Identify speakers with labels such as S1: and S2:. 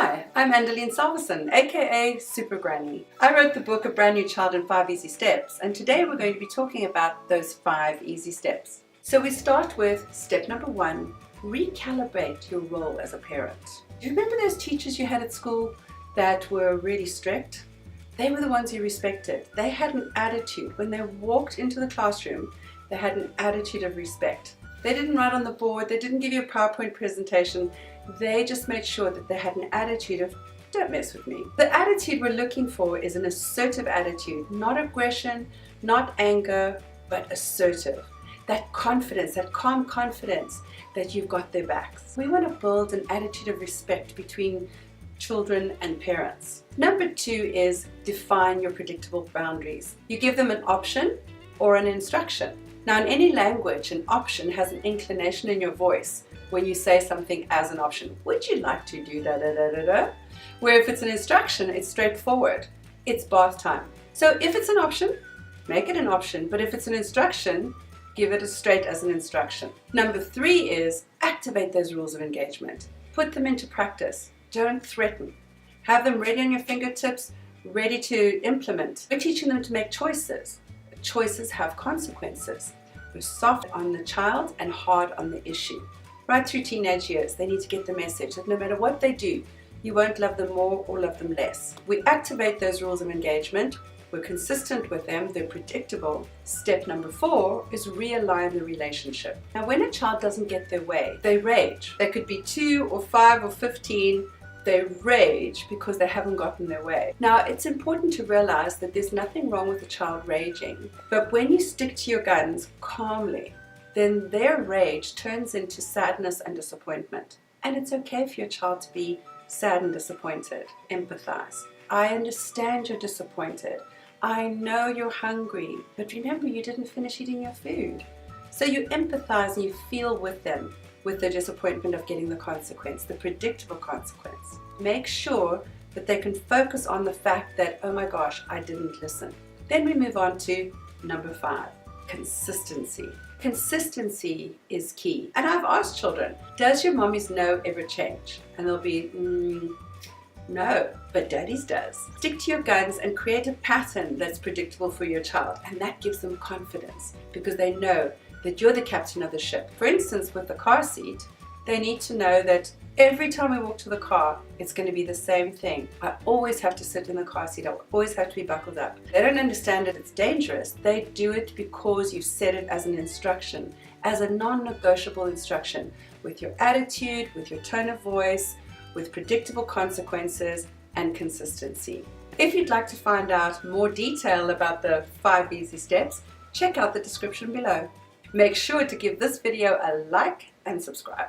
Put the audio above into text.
S1: Hi, I'm Andalene Salvesen, aka Super Granny. I wrote the book A Brand New Child in 5 Easy Steps, and today we're going to be talking about those 5 easy steps. So we start with step number 1, recalibrate your role as a parent. Do you remember those teachers you had at school that were really strict? They were the ones you respected. They had an attitude. When they walked into the classroom, they had an attitude of respect. They didn't write on the board, they didn't give you a PowerPoint presentation, they just made sure that they had an attitude of, don't mess with me. The attitude we're looking for is an assertive attitude, not aggression, not anger, but assertive. That confidence, that calm confidence that you've got their backs. We want to build an attitude of respect between children and parents. Number 2 is define your predictable boundaries. You give them an option or an instruction. Now, in any language, an option has an inclination in your voice when you say something as an option. Would you like to do da da da da da? Where if it's an instruction, it's straightforward. It's bath time. So if it's an option, make it an option. But if it's an instruction, give it as straight as an instruction. Number 3 is activate those rules of engagement. Put them into practice. Don't threaten. Have them ready on your fingertips, ready to implement. We're teaching them to make choices. Choices have consequences. We're soft on the child and hard on the issue. Right through teenage years, they need to get the message that no matter what they do, you won't love them more or love them less. We activate those rules of engagement. We're consistent with them. They're predictable. Step number 4 is realign the relationship. Now, when a child doesn't get their way, they rage. They could be 2 or 5 or 15. They rage because they haven't gotten their way. Now, it's important to realize that there's nothing wrong with a child raging, but when you stick to your guns calmly, then their rage turns into sadness and disappointment. And it's okay for your child to be sad and disappointed. Empathize. I understand you're disappointed. I know you're hungry, but remember you didn't finish eating your food. So you empathize and you feel with them, with the disappointment of getting the consequence, the predictable consequence. Make sure that they can focus on the fact that, oh my gosh, I didn't listen. Then we move on to number 5, consistency. Consistency is key. And I've asked children, does your mommy's no ever change? And they'll be, no, but daddy's does. Stick to your guns and create a pattern that's predictable for your child. And that gives them confidence because they know that you're the captain of the ship. For instance, with the car seat, they need to know that every time we walk to the car, it's going to be the same thing. I always have to sit in the car seat. I always have to be buckled up. They don't understand that it's dangerous. They do it because you set it as an instruction, as a non-negotiable instruction, with your attitude, with your tone of voice, with predictable consequences and consistency. If you'd like to find out more detail about the 5 easy steps, check out the description below. Make sure to give this video a like and subscribe.